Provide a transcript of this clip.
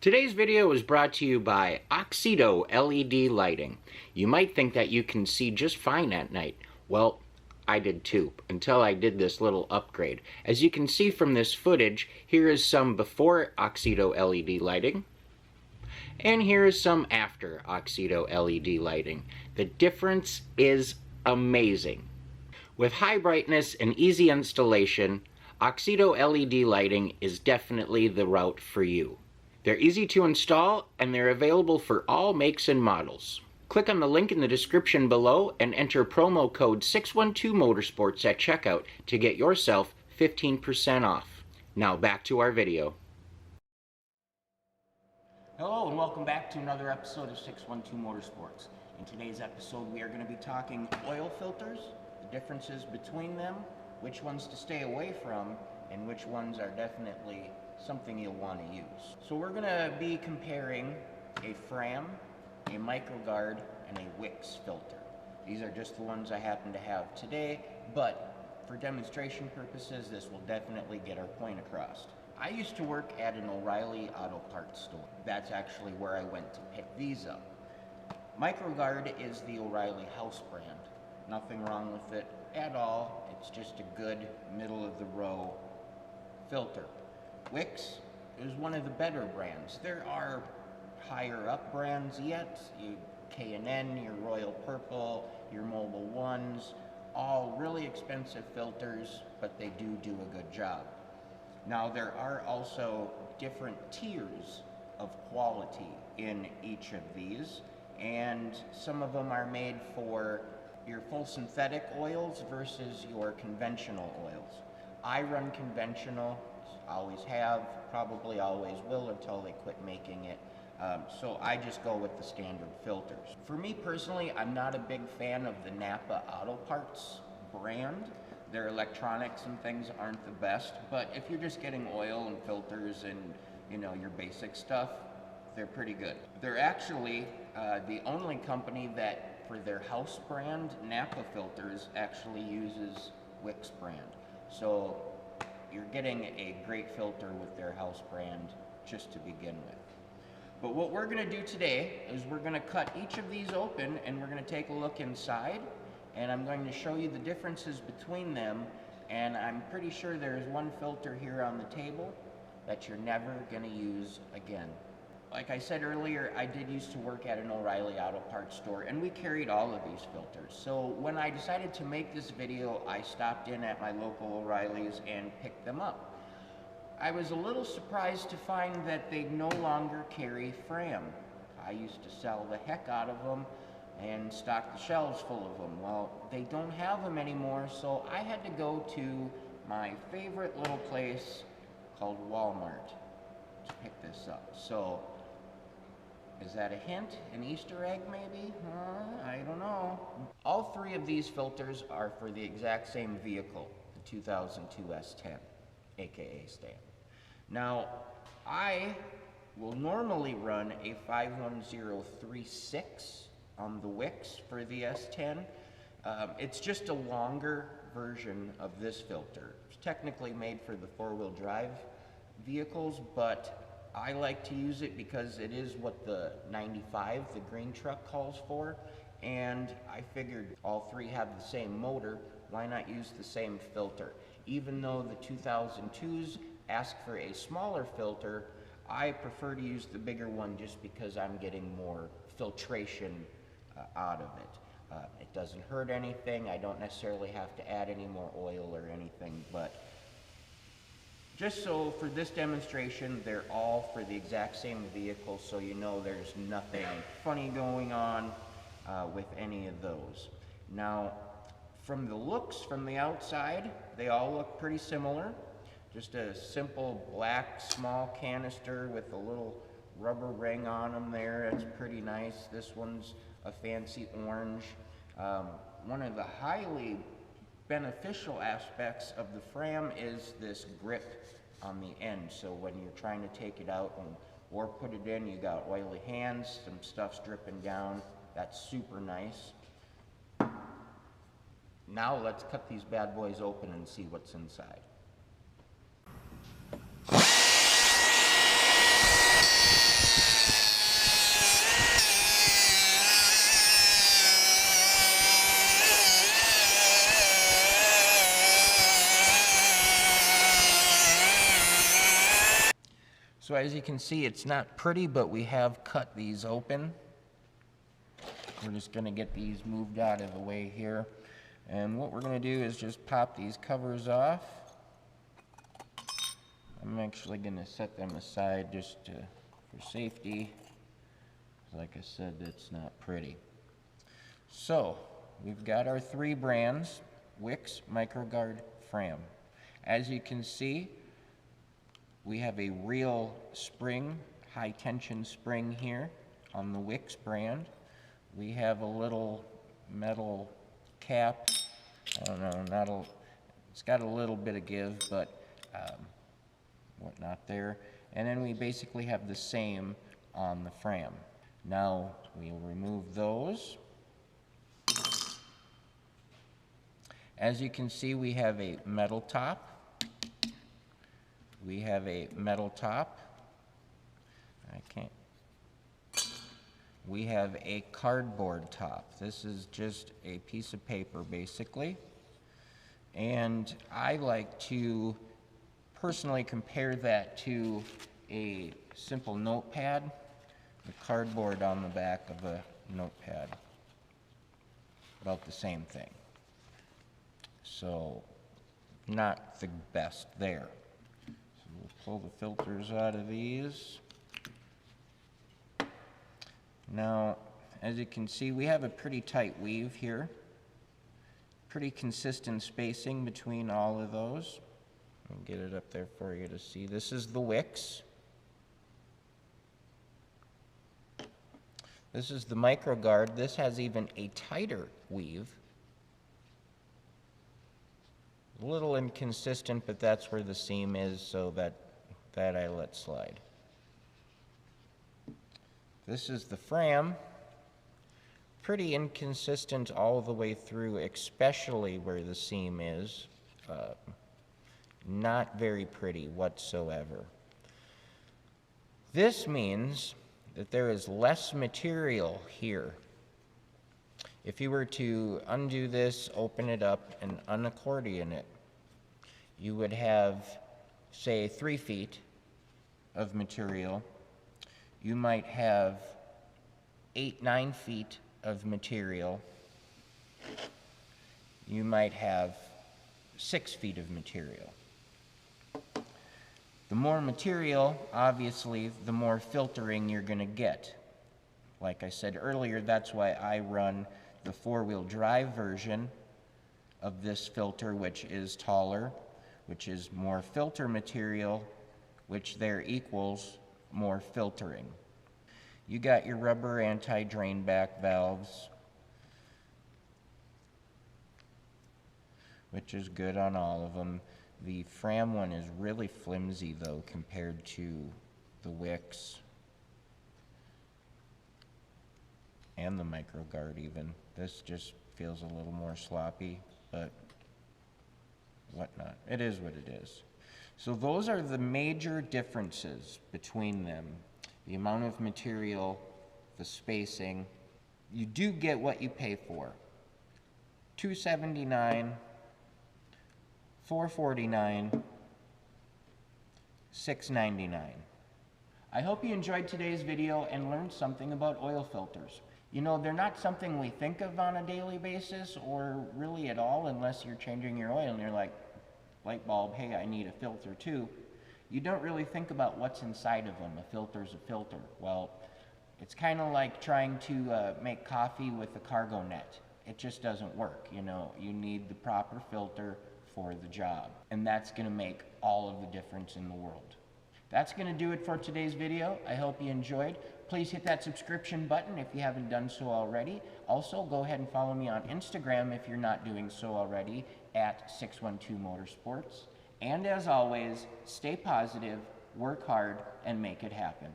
Today's video is brought to you by Oxedo LED lighting. You might think that you can see just fine at night. Well, I did too, until I did this little upgrade. As you can see from this footage, here is some before Oxedo LED lighting, and here is some after Oxedo LED lighting. The difference is amazing. With high brightness and easy installation, Oxedo LED lighting is definitely the route for you. They're easy to install, and they're available for all makes and models. Click on the link in the description below and enter promo code 612motorsports at checkout to get yourself 15% off. Now back to our video. Hello and welcome back to another episode of 612 Motorsports. In today's episode we are going to be talking oil filters, the differences between them, which ones to stay away from, and which ones are definitely something you'll want to use. So we're going to be comparing a Fram, a MicroGuard, and a Wix filter. These are just the ones I happen to have today, but for demonstration purposes this will definitely get our point across. I used to work at an O'Reilly auto parts store. That's actually where I went to pick these up. MicroGuard is the O'Reilly house brand. Nothing wrong with it at all. It's just a good middle-of-the-row filter. Wix is one of the better brands. There are higher up brands yet. K&N, your Royal Purple, your Mobil Ones, all really expensive filters, but they do a good job. Now there are also different tiers of quality in each of these, and some of them are made for your full synthetic oils versus your conventional oils. I run conventional, always have, probably always will until they quit making it. So I just go with the standard filters. For me personally, I'm not a big fan of the Napa Auto Parts brand. Their electronics and things aren't the best, but if you're just getting oil and filters and your basic stuff, they're pretty good. They're actually the only company that for their house brand Napa filters actually uses Wix brand. So you're getting a great filter with their house brand just to begin with. But what we're going to do today is we're going to cut each of these open and we're going to take a look inside, and I'm going to show you the differences between them, and I'm pretty sure there's one filter here on the table that you're never going to use again. Like I said earlier, I did used to work at an O'Reilly auto parts store, and we carried all of these filters. So when I decided to make this video, I stopped in at my local O'Reilly's and picked them up. I was a little surprised to find that they no longer carry Fram. I used to sell the heck out of them and stock the shelves full of them. Well, they don't have them anymore, so I had to go to my favorite little place called Walmart to pick this up. So is that a hint? An Easter egg maybe? I don't know. All three of these filters are for the exact same vehicle, the 2002 S10, aka Stan. Now, I will normally run a 51036 on the Wix for the S10. It's just a longer version of this filter. It's technically made for the four-wheel drive vehicles, but I like to use it because it is what the 95, the green truck, calls for, and I figured all three have the same motor, why not use the same filter? Even though the 2002s ask for a smaller filter, I prefer to use the bigger one just because I'm getting more filtration out of it. It doesn't hurt anything. I don't necessarily have to add any more oil or anything, but just so for this demonstration, they're all for the exact same vehicle, so you know there's nothing funny going on with any of those. Now, from the looks from the outside, they all look pretty similar. Just a simple black small canister with a little rubber ring on them there. That's pretty nice. This one's a fancy orange. One of the highly beneficial aspects of the Fram is this grip on the end. So when you're trying to take it out or put it in, you got oily hands, some stuff's dripping down. That's super nice. Now let's cut these bad boys open and see what's inside. as you can see, it's not pretty, but we have cut these open. We're just going to get these moved out of the way here. And what we're going to do is just pop these covers off. I'm actually going to set them aside just for safety. Like I said, it's not pretty. So, we've got our 3 brands, Wix, MicroGuard, Fram. As you can see, we have a real spring, high tension spring here on the Wix brand. We have a little metal cap. I don't know, it's got a little bit of give, but whatnot there. And then we basically have the same on the Fram. Now we'll remove those. As you can see, we have a metal top. We have a metal top. We have a cardboard top. This is just a piece of paper, basically. And I like to personally compare that to a simple notepad, the cardboard on the back of a notepad. About the same thing. So, not the best there. So we'll pull the filters out of these. Now, as you can see, we have a pretty tight weave here. Pretty consistent spacing between all of those. I'll get it up there for you to see. This is the Wix. This is the MicroGuard. This has even a tighter weave. A little inconsistent, but that's where the seam is, so that I let slide. This is the Fram. Pretty inconsistent all the way through, especially where the seam is. Not very pretty whatsoever. This means that there is less material here. If you were to undo this, open it up, and unaccordion it, you would have, say, 3 feet of material. You might have 8, 9 feet of material. You might have 6 feet of material. The more material, obviously, the more filtering you're going to get. Like I said earlier, that's why I run the 4-wheel drive version of this filter, which is taller, which is more filter material, which there equals more filtering. You got your rubber anti-drain back valves, which is good on all of them. The Fram one is really flimsy though compared to the Wix and the MicroGuard even. This just feels a little more sloppy, but whatnot. It is what it is. So those are the major differences between them. The amount of material, the spacing. You do get what you pay for. $279, $449, $699. I hope you enjoyed today's video and learned something about oil filters. You know, they're not something we think of on a daily basis or really at all unless you're changing your oil and you're like, light bulb, hey, I need a filter too. You don't really think about what's inside of them. A filter's a filter. Well, it's kind of like trying to make coffee with a cargo net. It just doesn't work. You know, you need the proper filter for the job. And that's going to make all of the difference in the world. That's going to do it for today's video. I hope you enjoyed. Please hit that subscription button if you haven't done so already. Also, go ahead and follow me on Instagram if you're not doing so already at 612 Motorsports. And as always, stay positive, work hard, and make it happen.